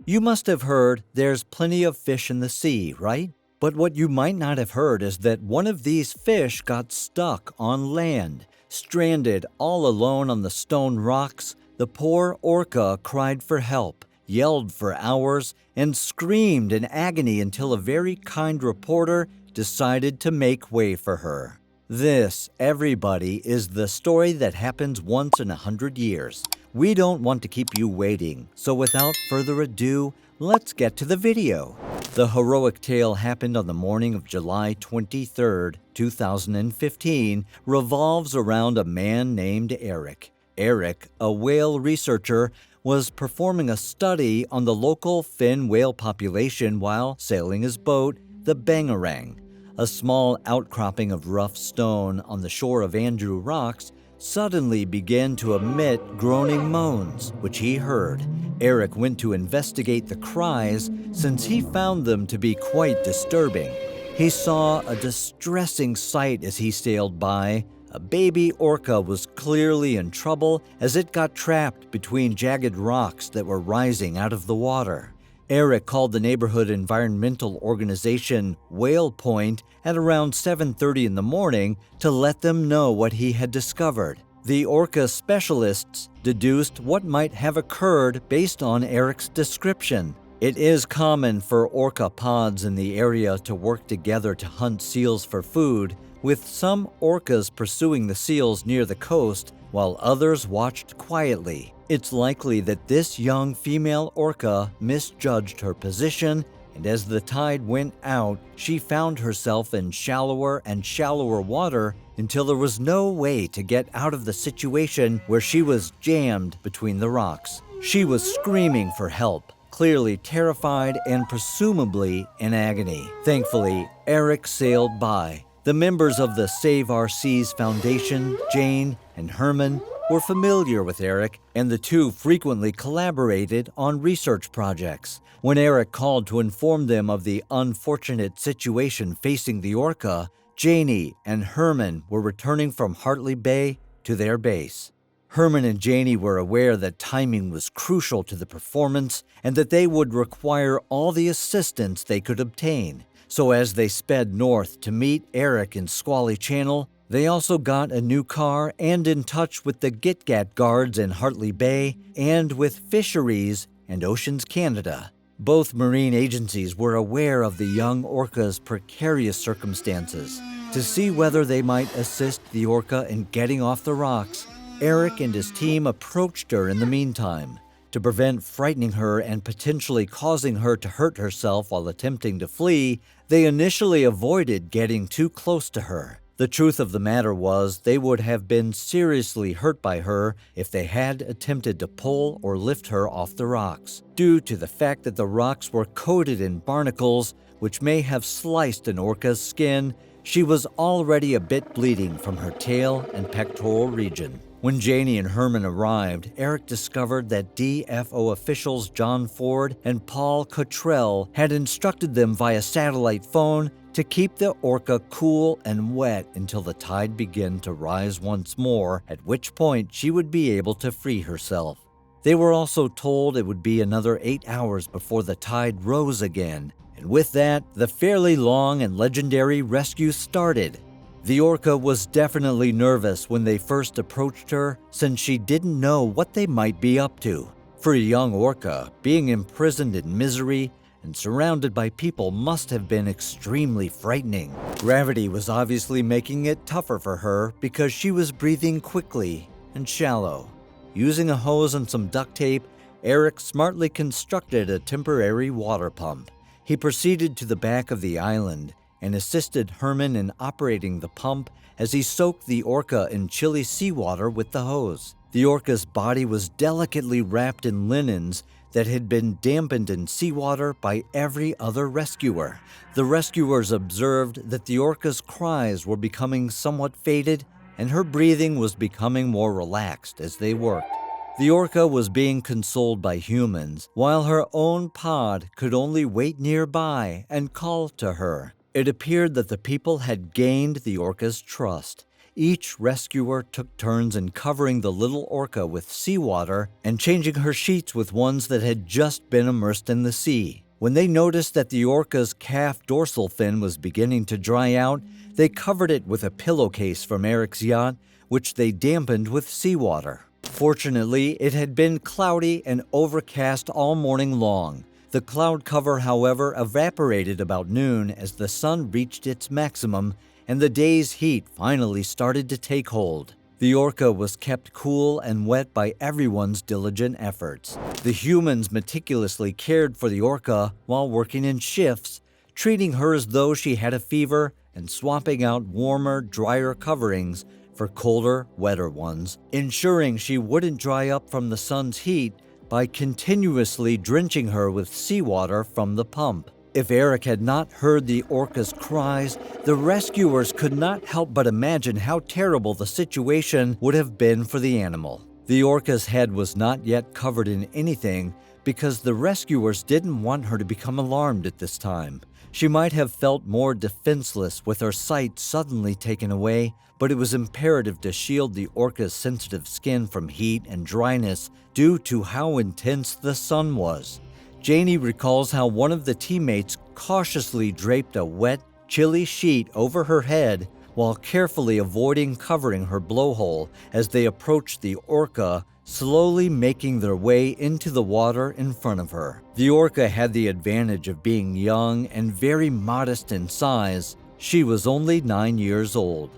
You must have heard there's plenty of fish in the sea, right? But what you might not have heard is that one of these fish got stuck on land. Stranded all alone on the stone rocks, the poor orca cried for help, yelled for hours, and screamed in agony until a very kind reporter decided to make way for her. This, everybody, is the story that happens once in 100 years. We don't want to keep you waiting, so without further ado, let's get to the video. The heroic tale happened on the morning of July 23, 2015, revolves around a man named Eric. Eric, a whale researcher, was performing a study on the local fin whale population while sailing his boat, the Bangarang. A small outcropping of rough stone on the shore of Andrew Rocks suddenly began to emit groaning moans, which he heard. Eric went to investigate the cries since he found them to be quite disturbing. He saw a distressing sight as he sailed by. A baby orca was clearly in trouble as it got trapped between jagged rocks that were rising out of the water. Eric called the neighborhood environmental organization Whale Point at around 7:30 in the morning to let them know what he had discovered. The orca specialists deduced what might have occurred based on Eric's description. It is common for orca pods in the area to work together to hunt seals for food, with some orcas pursuing the seals near the coast while others watched quietly. It's likely that this young female orca misjudged her position, and as the tide went out, she found herself in shallower and shallower water until there was no way to get out of the situation where she was jammed between the rocks. She was screaming for help, clearly terrified and presumably in agony. Thankfully, Eric sailed by. The members of the Save Our Seas Foundation, Jane and Herman, were familiar with Eric, and the two frequently collaborated on research projects. When Eric called to inform them of the unfortunate situation facing the orca, Janie and Herman were returning from Hartley Bay to their base. Herman and Janie were aware that timing was crucial to the performance and that they would require all the assistance they could obtain. So as they sped north to meet Eric in Squally Channel, they also got a new car and in touch with the Gitgat guards in Hartley Bay and with Fisheries and Oceans Canada. Both marine agencies were aware of the young orca's precarious circumstances. To see whether they might assist the orca in getting off the rocks, Eric and his team approached her in the meantime. To prevent frightening her and potentially causing her to hurt herself while attempting to flee, they initially avoided getting too close to her. The truth of the matter was they would have been seriously hurt by her if they had attempted to pull or lift her off the rocks, due to the fact that the rocks were coated in barnacles, which may have sliced an orca's skin. She was already a bit bleeding from her tail and pectoral region. When Janie and Herman arrived, Eric discovered that DFO officials John Ford and Paul Cottrell had instructed them via satellite phone to keep the orca cool and wet until the tide began to rise once more, at which point she would be able to free herself. They were also told it would be another 8 hours before the tide rose again, and with that, the fairly long and legendary rescue started. The orca was definitely nervous when they first approached her, since she didn't know what they might be up to. For a young orca, being imprisoned in misery and surrounded by people must have been extremely frightening. Gravity was obviously making it tougher for her because she was breathing quickly and shallow. Using a hose and some duct tape, Eric smartly constructed a temporary water pump. He proceeded to the back of the island and assisted Herman in operating the pump as he soaked the orca in chilly seawater with the hose. The orca's body was delicately wrapped in linens that had been dampened in seawater by every other rescuer. The rescuers observed that the orca's cries were becoming somewhat faded and her breathing was becoming more relaxed as they worked. The orca was being consoled by humans, while her own pod could only wait nearby and call to her. It appeared that the people had gained the orca's trust. Each rescuer took turns in covering the little orca with seawater and changing her sheets with ones that had just been immersed in the sea. When they noticed that the orca's calf dorsal fin was beginning to dry out, they covered it with a pillowcase from Eric's yacht, which they dampened with seawater. Fortunately, it had been cloudy and overcast all morning long. The cloud cover, however, evaporated about noon as the sun reached its maximum and the day's heat finally started to take hold. The orca was kept cool and wet by everyone's diligent efforts. The humans meticulously cared for the orca while working in shifts, treating her as though she had a fever and swapping out warmer, drier coverings for colder, wetter ones, ensuring she wouldn't dry up from the sun's heat by continuously drenching her with seawater from the pump. If Eric had not heard the orca's cries, the rescuers could not help but imagine how terrible the situation would have been for the animal. The orca's head was not yet covered in anything because the rescuers didn't want her to become alarmed at this time. She might have felt more defenseless with her sight suddenly taken away, but it was imperative to shield the orca's sensitive skin from heat and dryness due to how intense the sun was. Janie recalls how one of the teammates cautiously draped a wet, chilly sheet over her head while carefully avoiding covering her blowhole as they approached the orca, slowly making their way into the water in front of her. The orca had the advantage of being young and very modest in size. She was only 9 years old.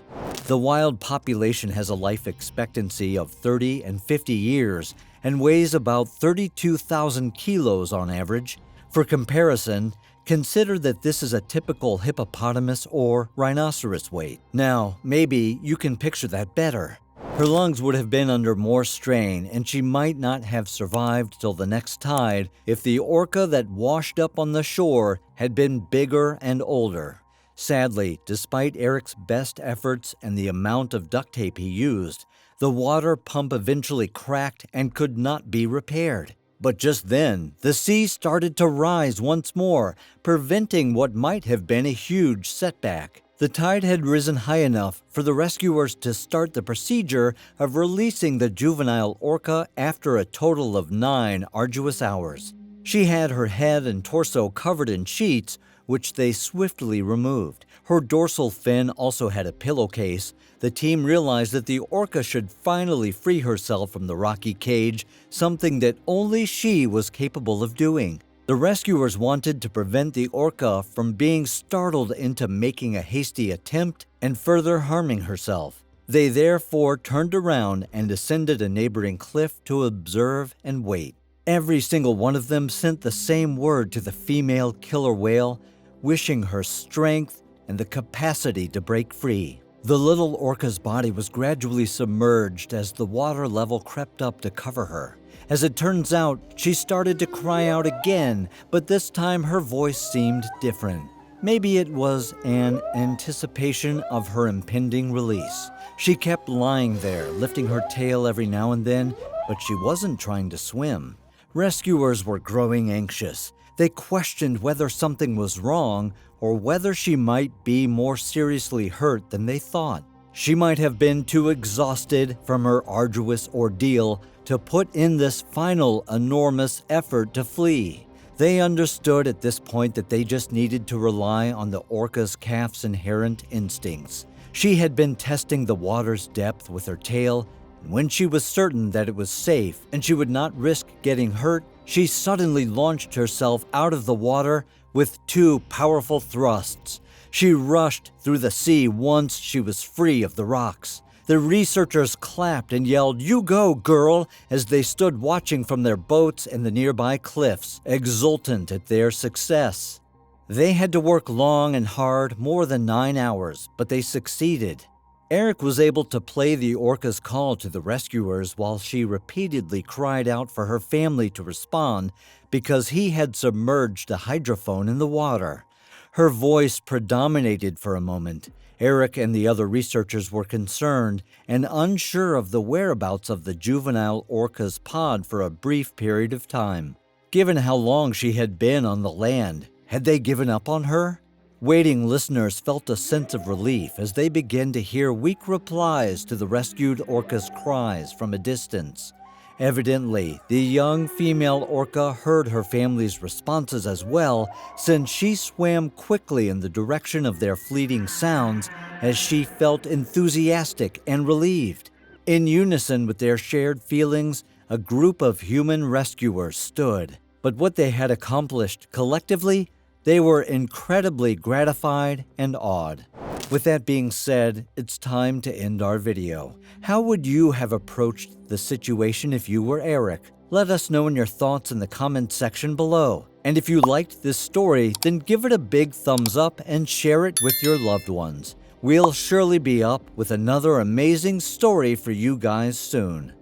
The wild population has a life expectancy of 30 and 50 years and weighs about 32,000 kilos on average. For comparison, consider that this is a typical hippopotamus or rhinoceros weight. Now, maybe you can picture that better. Her lungs would have been under more strain, and she might not have survived till the next tide if the orca that washed up on the shore had been bigger and older. Sadly, despite Eric's best efforts and the amount of duct tape he used, the water pump eventually cracked and could not be repaired. But just then, the sea started to rise once more, preventing what might have been a huge setback. The tide had risen high enough for the rescuers to start the procedure of releasing the juvenile orca after a total of 9 arduous hours. She had her head and torso covered in sheets, which they swiftly removed. Her dorsal fin also had a pillowcase. The team realized that the orca should finally free herself from the rocky cage, something that only she was capable of doing. The rescuers wanted to prevent the orca from being startled into making a hasty attempt and further harming herself. They therefore turned around and ascended a neighboring cliff to observe and wait. Every single one of them sent the same word to the female killer whale, wishing her strength and the capacity to break free. The little orca's body was gradually submerged as the water level crept up to cover her. As it turns out, she started to cry out again, but this time her voice seemed different. Maybe it was an anticipation of her impending release. She kept lying there, lifting her tail every now and then, but she wasn't trying to swim. Rescuers were growing anxious. They questioned whether something was wrong or whether she might be more seriously hurt than they thought. She might have been too exhausted from her arduous ordeal to put in this final enormous effort to flee. They understood at this point that they just needed to rely on the orca's calf's inherent instincts. She had been testing the water's depth with her tail, and when she was certain that it was safe and she would not risk getting hurt, she suddenly launched herself out of the water with 2 powerful thrusts. She rushed through the sea once she was free of the rocks. The researchers clapped and yelled, "You go, girl," as they stood watching from their boats and the nearby cliffs, exultant at their success. They had to work long and hard, more than 9 hours, but they succeeded. Eric was able to play the orca's call to the rescuers while she repeatedly cried out for her family to respond because he had submerged a hydrophone in the water. Her voice predominated for a moment. Eric and the other researchers were concerned and unsure of the whereabouts of the juvenile orca's pod for a brief period of time. Given how long she had been on the land, had they given up on her? Waiting listeners felt a sense of relief as they began to hear weak replies to the rescued orca's cries from a distance. Evidently, the young female orca heard her family's responses as well, since she swam quickly in the direction of their fleeting sounds as she felt enthusiastic and relieved. In unison with their shared feelings, a group of human rescuers stood. But what they had accomplished collectively, they were incredibly gratified and awed. With that being said, it's time to end our video. How would you have approached the situation if you were Eric? Let us know in your thoughts in the comment section below. And if you liked this story, then give it a big thumbs up and share it with your loved ones. We'll surely be up with another amazing story for you guys soon.